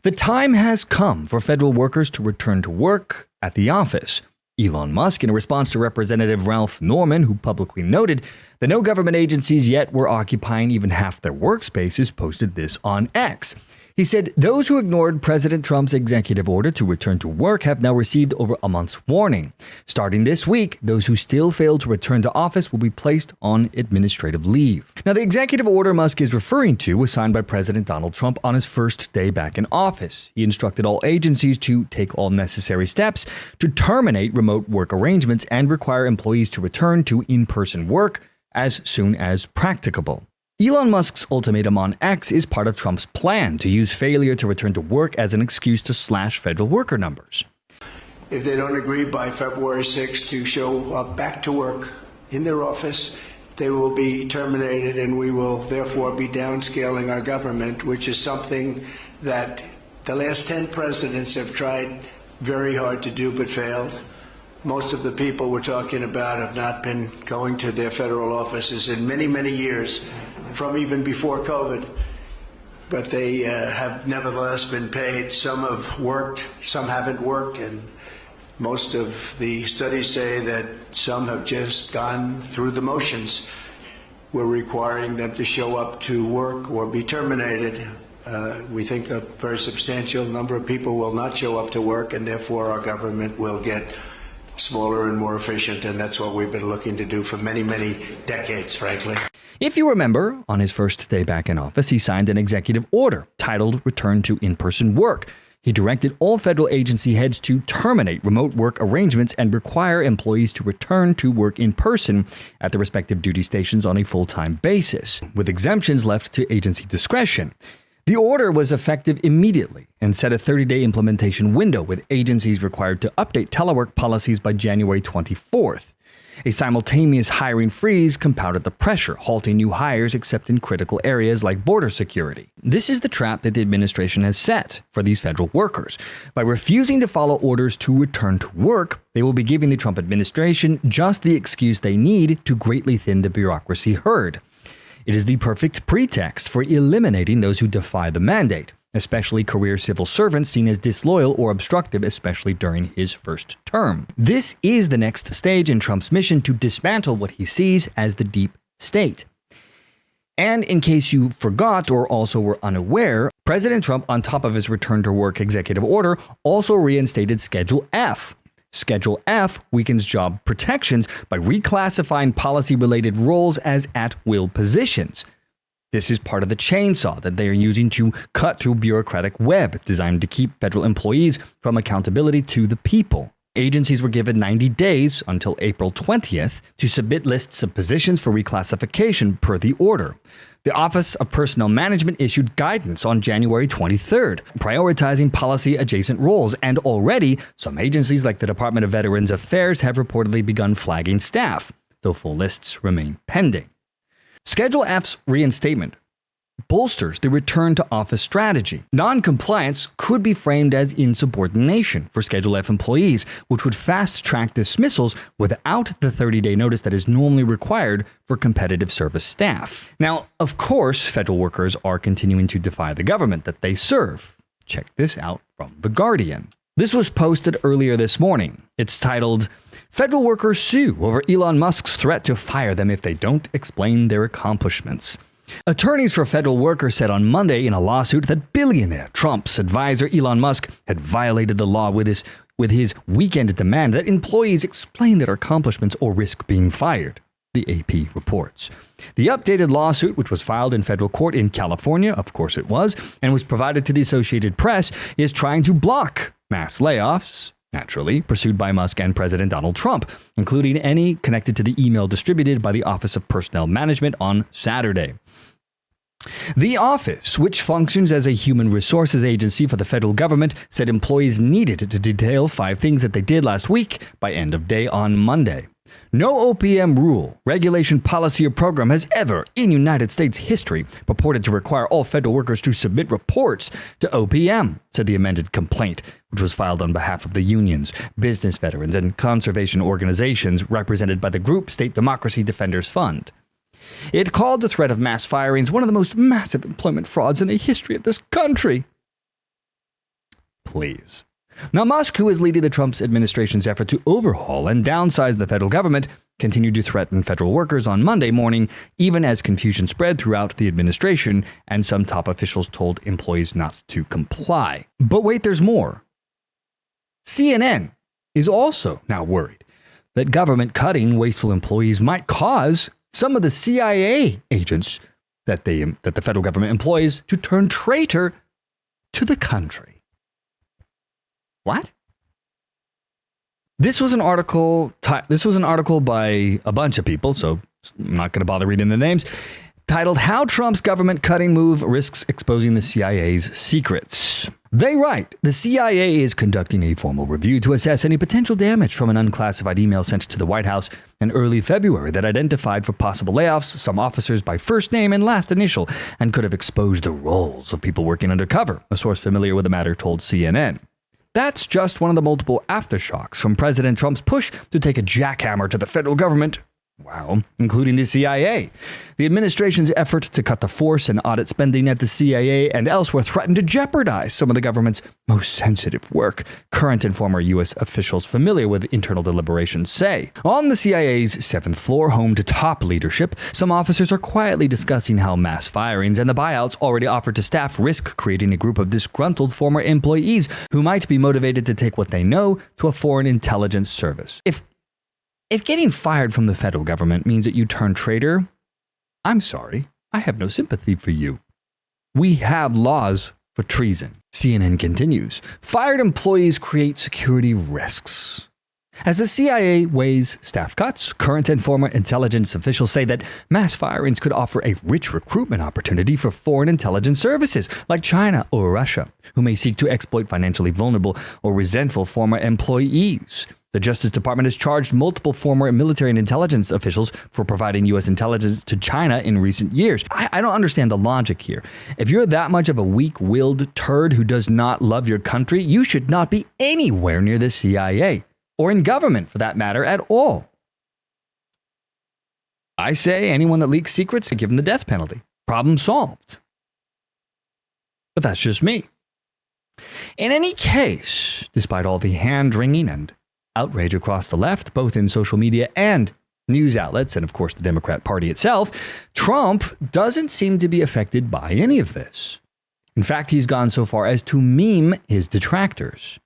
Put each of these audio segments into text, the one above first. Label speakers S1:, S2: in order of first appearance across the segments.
S1: The time has come for federal workers to return to work at the office. Elon Musk, in response to Representative Ralph Norman, who publicly noted that no government agencies yet were occupying even half their workspaces, posted this on X. He said those who ignored President Trump's executive order to return to work have now received over a month's warning. Starting this week, those who still fail to return to office will be placed on administrative leave. Now, the executive order Musk is referring to was signed by President Donald Trump on his first day back in office. He instructed all agencies to take all necessary steps to terminate remote work arrangements and require employees to return to in-person work as soon as practicable. Elon Musk's ultimatum on X is part of Trump's plan to use failure to return to work as an excuse to slash federal worker numbers.
S2: If they don't agree by February 6th to show up back to work in their office, they will be terminated, and we will therefore be downscaling our government, which is something that the last 10 presidents have tried very hard to do but failed. Most of the people we're talking about have not been going to their federal offices in many, many years, from even before COVID, but they have nevertheless been paid. Some have worked, some haven't worked, and most of the studies say that some have just gone through the motions. We're requiring them to show up to work or be terminated. We think a very substantial number of people will not show up to work, and therefore our government will get smaller and more efficient, and that's what we've been looking to do for many, many decades, frankly.
S1: If you remember, on his first day back in office, he signed an executive order titled Return to In-Person Work. He directed all federal agency heads to terminate remote work arrangements and require employees to return to work in person at the respective duty stations on a full-time basis, with exemptions left to agency discretion. The order was effective immediately and set a 30-day implementation window, with agencies required to update telework policies by January 24th. A simultaneous hiring freeze compounded the pressure, halting new hires except in critical areas like border security. This is the trap that the administration has set for these federal workers. By refusing to follow orders to return to work, they will be giving the Trump administration just the excuse they need to greatly thin the bureaucracy herd. It is the perfect pretext for eliminating those who defy the mandate, especially career civil servants seen as disloyal or obstructive, especially during his first term. This is the next stage in Trump's mission to dismantle what he sees as the deep state. And in case you forgot or also were unaware, President Trump, on top of his return to work executive order, also reinstated Schedule F. Schedule F weakens job protections by reclassifying policy-related roles as at-will positions. This is part of the chainsaw that they are using to cut through bureaucratic web designed to keep federal employees from accountability to the people. Agencies were given 90 days until April 20th to submit lists of positions for reclassification per the order. The Office of Personnel Management issued guidance on January 23rd, prioritizing policy-adjacent roles, and already some agencies like the Department of Veterans Affairs have reportedly begun flagging staff, though full lists remain pending. Schedule F's reinstatement bolsters the return to office strategy. Non-compliance could be framed as insubordination for Schedule F employees, which would fast-track dismissals without the 30-day notice that is normally required for competitive service staff. Now, of course, federal workers are continuing to defy the government that they serve. Check this out from The Guardian. This was posted earlier this morning. It's titled, "Federal Workers Sue Over Elon Musk's Threat to Fire Them If They Don't Explain Their Accomplishments." Attorneys for federal workers said on Monday in a lawsuit that billionaire Trump's advisor Elon Musk had violated the law with his weekend demand that employees explain their accomplishments or risk being fired, the AP reports. The updated lawsuit, which was filed in federal court in California, of course it was, and was provided to the Associated Press, is trying to block mass layoffs, naturally, pursued by Musk and President Donald Trump, including any connected to the email distributed by the Office of Personnel Management on Saturday. The office, which functions as a human resources agency for the federal government, said employees needed to detail 5 things that they did last week by end of day on Monday. No OPM rule, regulation, policy, or program has ever, in United States history, purported to require all federal workers to submit reports to OPM, said the amended complaint, which was filed on behalf of the unions, business veterans, and conservation organizations represented by the group State Democracy Defenders Fund. It called the threat of mass firings one of the most massive employment frauds in the history of this country. please. Now, Musk, who is leading the Trump administration's effort to overhaul and downsize the federal government, continued to threaten federal workers on Monday morning, even as confusion spread throughout the administration and some top officials told employees not to comply. But wait, there's more. CNN is also now worried that government cutting wasteful employees might cause some of the CIA agents that the federal government employs to turn traitor to the country. What? This was an article by a bunch of people, so I'm not going to bother reading the names, titled "How Trump's Government Cutting Move Risks Exposing the CIA's Secrets." They write, the CIA is conducting a formal review to assess any potential damage from an unclassified email sent to the White House in early February that identified for possible layoffs some officers by first name and last initial and could have exposed the roles of people working undercover, a source familiar with the matter told CNN. That's just one of the multiple aftershocks from President Trump's push to take a jackhammer to the federal government, including the CIA. The administration's effort to cut the force and audit spending at the CIA and elsewhere threatened to jeopardize some of the government's most sensitive work, current and former U.S. officials familiar with internal deliberations say. On the CIA's 7th floor, home to top leadership, some officers are quietly discussing how mass firings and the buyouts already offered to staff risk creating a group of disgruntled former employees who might be motivated to take what they know to a foreign intelligence service. If getting fired from the federal government means that you turn traitor, I'm sorry, I have no sympathy for you. We have laws for treason. CNN continues. Fired employees create security risks. As the CIA weighs staff cuts, current and former intelligence officials say that mass firings could offer a rich recruitment opportunity for foreign intelligence services like China or Russia, who may seek to exploit financially vulnerable or resentful former employees. The Justice Department has charged multiple former military and intelligence officials for providing U.S. intelligence to China in recent years. I don't understand the logic here. If you're that much of a weak-willed turd who does not love your country, you should not be anywhere near the CIA, or in government for that matter at all. I say anyone that leaks secrets, give them the death penalty. Problem solved. But that's just me. In any case, despite all the hand-wringing and outrage across the left, both in social media and news outlets, and of course the Democrat Party itself, Trump doesn't seem to be affected by any of this. In fact, he's gone so far as to meme his detractors.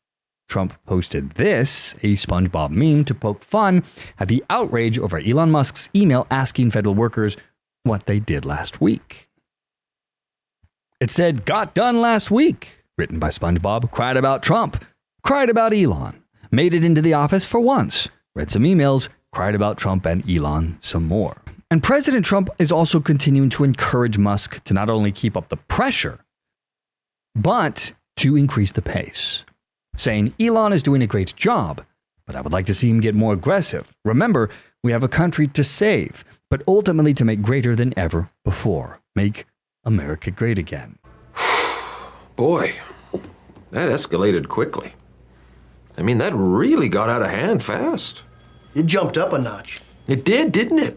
S1: Trump posted this, a SpongeBob meme, to poke fun at the outrage over Elon Musk's email asking federal workers what they did last week. It said, "Got done last week," written by SpongeBob, cried about Trump, cried about Elon. Made it into the office for once, read some emails, cried about Trump and Elon some more. And President Trump is also continuing to encourage Musk to not only keep up the pressure, but to increase the pace, saying Elon is doing a great job, but I would like to see him get more aggressive. Remember, we have a country to save, but ultimately to make greater than ever before. Make America great again.
S3: Boy, that escalated quickly. I mean, that really got out of hand fast.
S4: It jumped up a notch.
S3: It did, didn't it?